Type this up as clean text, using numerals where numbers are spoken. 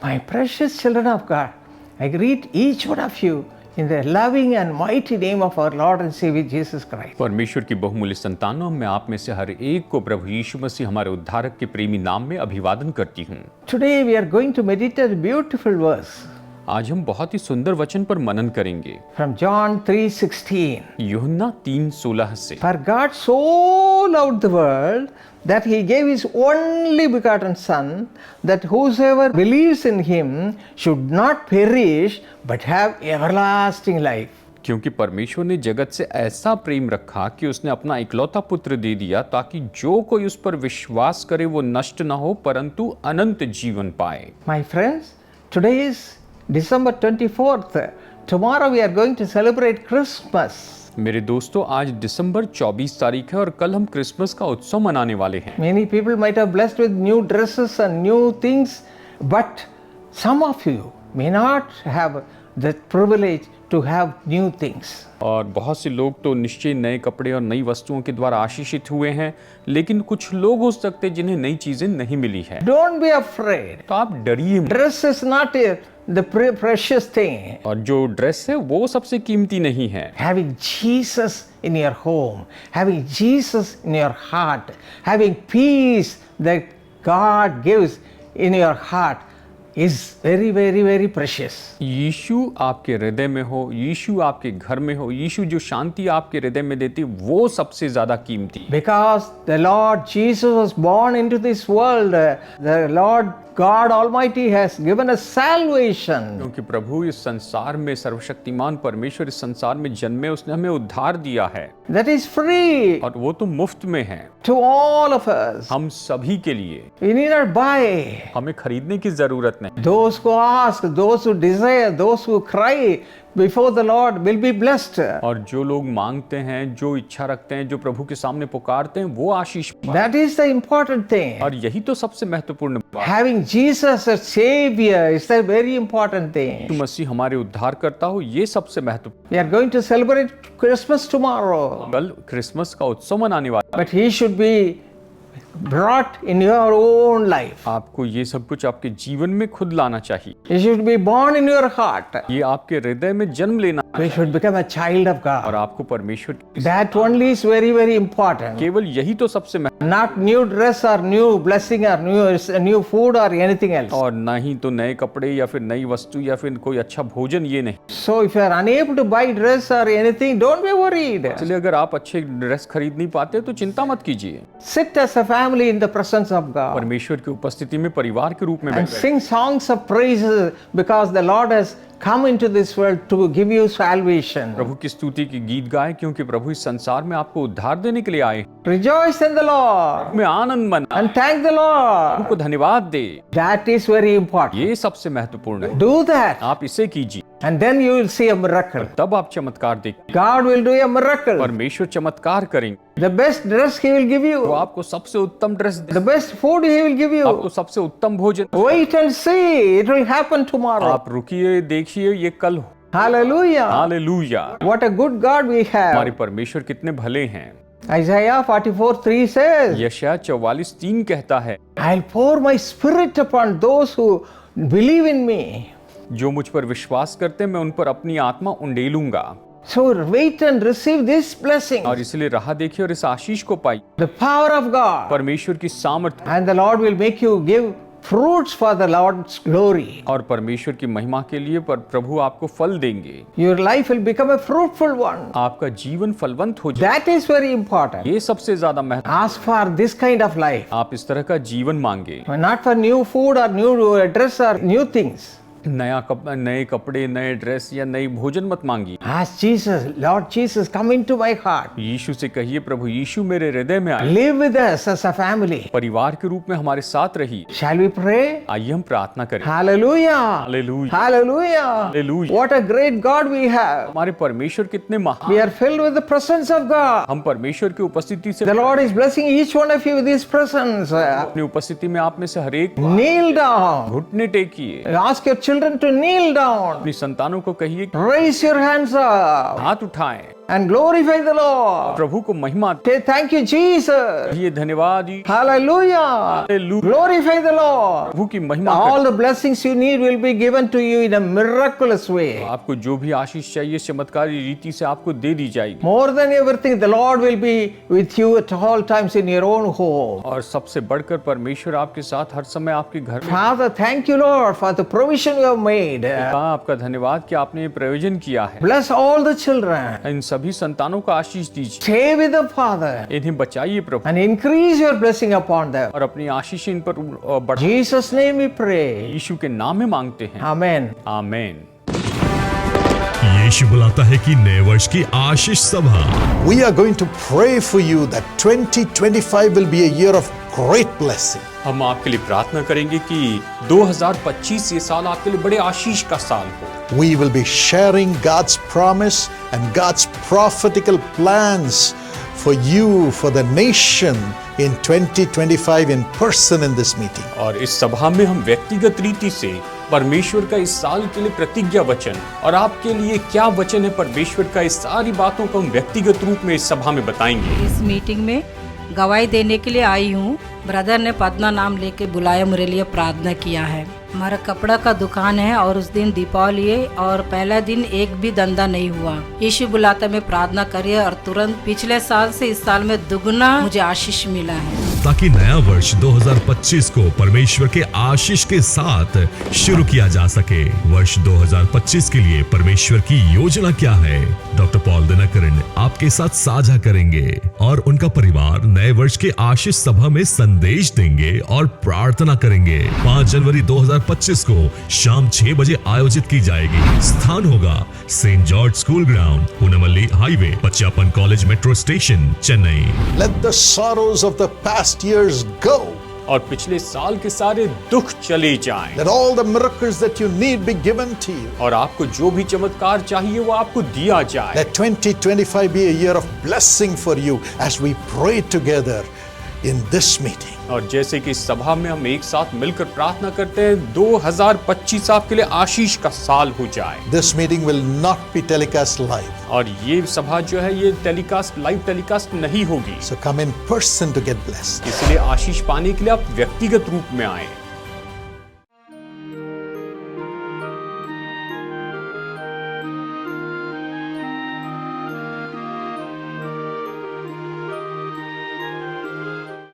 My precious children of God, I greet each one of you in the loving and mighty name of our Lord and Savior Jesus Christ. परमेश्वर की बहुमूल्य संतानों, मैं आप में से हर एक को प्रभु यीशु मसीह हमारे उद्धारक के प्रेमी नाम में अभिवादन करती हूँ। Today we are going to meditate a beautiful verse आज हम बहुत ही सुंदर वचन पर मनन करेंगे from John 3:16. यूहन्ना 3:16 से। For God so loved the world that he gave his only begotten Son, that whosoever believes in him should not perish but have everlasting life. क्योंकि परमेश्वर ने जगत से ऐसा प्रेम रखा कि उसने अपना इकलौता पुत्र दे दिया ताकि जो कोई उस पर विश्वास करे वो नष्ट न हो परंतु अनंत जीवन पाए। My friends, today is December 24th. Tomorrow we are going to celebrate Christmas. मेरे दोस्तों, आज दिसंबर 24 तारीख है और कल हम क्रिसमस का उत्सव मनाने वाले हैं। Many people might have blessed with new dresses and new things, but some of you may not have the privilege to have new things. और बहुत से लोग तो निश्चय नए कपड़े और नई वस्तुओं के द्वारा आशीषित हुए हैं, लेकिन कुछ लोग हो सकते हैं जिन्हें नई चीजें नहीं मिली है। Don't be afraid. तो आप डरिए मत। Dress is not the precious thing. और जो ड्रेस है वो सबसे कीमती नहीं है। Having Jesus in your home, having Jesus in your heart, having peace that God gives in your heart is very, very, very precious. यीशु आपके हृदय में हो, यीशु आपके घर में हो, यीशु जो शांति आपके हृदय में देती वो सबसे ज्यादा कीमती। Because the Lord Jesus was born into this world, the Lord God Almighty has given us salvation. क्योंकि प्रभु इस संसार में, सर्वशक्तिमान परमेश्वर इस संसार में जन्मे, उसने हमें उद्धार दिया है। That is free और वो तो मुफ्त में है to all of us. हम सभी के लिए। We need not buy. हमें खरीदने की जरूरत नहीं। Those who ask, those who desire, those who cry before the Lord will be blessed. और जो लोग मांगते हैं, जो इच्छा रखते हैं, जो प्रभु के सामने पुकारते हैं, वो आशीष पाएं। That is the important thing. और यही तो सबसे महत्वपूर्ण बात। Having Jesus as Savior is a very important thing. यीशु मसीह हमारे उद्धार करता हो, ये सबसे महत्वपूर्ण। We are going to celebrate Christmas tomorrow, कल क्रिसमस का उत्सव मनाने वाला। but He should be brought in your own life. आपको ये सब कुछ आपके जीवन में खुद लाना चाहिए। He should be born in your heart. ये आपके हृदय में जन्म लेना We should become a child of और God. आपको परमेश्वर की That only is very, very important. केवल यही तो सबसे Not new dress or new blessing or new food or anything else. और ना ही तो नए कपड़े या फिर नई वस्तु या फिर कोई अच्छा भोजन, ये नहीं। So if you are unable to buy dress or anything, don't be worried. इसलिए अगर आप अच्छे ड्रेस खरीद नहीं पाते तो चिंता मत कीजिए। Sit as a family in the presence of God परमेश्वर की उपस्थिति में परिवार के रूप में and बैठे sing songs of praises because the Lord has come into this world to give you salvation. प्रभु की स्तुति की गीत गाए, क्योंकि प्रभु इस संसार में आपको उद्धार देने के लिए आए। Rejoice in the Lord में आनंद मना, and thank the Lord. उनको धन्यवाद दे। That is very important. ये सबसे महत्वपूर्ण है। Do that आप इसे कीजिए, and then you will see a miracle. तब आप चमत्कार देखिए। God will do a miracle. परमेश्वर चमत्कार करेंगे। The best dress He will give वो you. आपको सबसे उत्तम dress they, The best food He will give you. आपको सबसे उत्तम भोजन। Wait and see. It will happen tomorrow. आप रुकिए, देखिए, ये कल हो। Hallelujah. Hallelujah. What a good God we हमारे have. परमेश्वर कितने भले हैं। Isaiah 44:3 says, यशायाह 44:3 कहता है, I'll pour my spirit upon those who believe in me. जो मुझ पर विश्वास करते हैं मैं उन पर अपनी आत्मा उंडेलूंगा। So wait and receive this blessing. और इसलिए राह देखिए और इस आशीष को पाई, The power of God. परमेश्वर की सामर्थ्य। And the Lord will make you give fruits for the Lord's glory. और परमेश्वर की महिमा के लिए पर प्रभु आपको फल देंगे। Your life will become a fruitful one. आपका जीवन फलवंत हो जाए, That is very important. ये सबसे ज्यादा महत्व। Ask for this kind of life. आप इस तरह का जीवन मांगे, Not for new food or new dress or new things. नए कपड़े, नए ड्रेस या नई भोजन मत मांगिए। Ask Jesus, Lord Jesus, come into my heart. यीशु से कहिए, प्रभु यीशु मेरे हृदय में आए, Live with us as a family. परिवार के रूप में हमारे साथ रहिए। Shall we pray? आइए हम प्रार्थना करें। Hallelujah. Hallelujah. Hallelujah. Hallelujah. What a great God we have. हमारे परमेश्वर कितने महान। We are filled with the presence of God. हम परमेश्वर की उपस्थिति से, The Lord is blessing each one of you with His presence. अपनी उपस्थिति में आप में से हर एक Kneel down. घुटने टेकिए। Ask your children to kneel down. अपनी संतानों को कहिए, Raise your hands up. हाथ उठाएं and glorify the Lord. प्रभु को महिमा Say thank you, Jesus. ये धन्यवाद जी। Hallelujah. Hallelujah. Glorify the Lord. प्रभु की महिमा All the blessings you need will be given to you in a miraculous way. आपको जो भी आशीष चाहिए चमत्कारी रीति से आपको दे दी जाएगी। More than everything, the Lord will be with you at all times in your own home. और सबसे बढ़कर परमेश्वर आपके साथ हर समय आपके घर में। Father, thank you, Lord, for the provision you have made. आपका धन्यवाद कि आपने ये प्रयोजन किया है। Bless all the children. इन सभी संतानों को आशीष दीजिए। Stay with the Father इन्हें बचाइए प्रभु and increase your blessing upon them. और अपनी आशीष इन पर In बढ़ाइए। Jesus' name we pray. यीशु के नाम में मांगते हैं। Amen. आमीन। यीशु बुलाता है कि नए वर्ष की आशीष सभा। We are going to pray for you that 2025 will be a year of great blessing. हम आपके लिए प्रार्थना करेंगे कि 2025 ये साल आपके लिए बड़े आशीष का साल हो। We will be sharing God's promise and God's prophetical plans for you, for the nation in 2025 in person in this meeting. और इस सभा में हम व्यक्तिगत रीति से परमेश्वर का इस साल के लिए प्रतिज्ञा वचन और आपके लिए क्या वचन है परमेश्वर का, इस सारी बातों को हम व्यक्तिगत रूप में इस सभा में बताएंगे। इस मीटिंग में गवाही देने के लिए आई हूँ। ब्रदर ने पदना नाम लेके बुलाया, मेरे लिए प्रार्थना किया है। हमारा कपड़ा का दुकान है और उस दिन दीपावली है और पहला दिन एक भी धंधा नहीं हुआ। यीशु बुलाता में प्रार्थना करिए और तुरंत पिछले साल से इस साल में दुगना मुझे आशीष मिला है, ताकि नया वर्ष 2025 को परमेश्वर के आशीष के साथ शुरू किया जा सके। वर्ष 2025 के लिए परमेश्वर की योजना क्या है, डॉक्टर पॉल दिनकरन आपके साथ साझा करेंगे और उनका परिवार नए वर्ष के आशीष सभा में संदेश देंगे और प्रार्थना करेंगे। 5 जनवरी 2025 को शाम 6 बजे आयोजित की जाएगी। स्थान होगा saint George school ground, Poonamallee highway, Pachaiyappa's college metro station, Chennai. Let the sorrows of the past years go. और पिछले साल के सारे दुख चले जाएं। Let all the miracles that you need be given to you. और आपको जो भी चमत्कार चाहिए वो आपको दिया जाए। Let 2025 be a year of blessing for you as we pray together in this meeting. और जैसे कि इस सभा में हम एक साथ मिलकर प्रार्थना करते हैं, 2025 आपके लिए आशीष का साल हो जाए। This meeting will not be telecast live. और ये सभा जो है ये लाइव टेलीकास्ट नहीं होगी। So come in person to get blessed. इसलिए आशीष पाने के लिए आप व्यक्तिगत रूप में आए।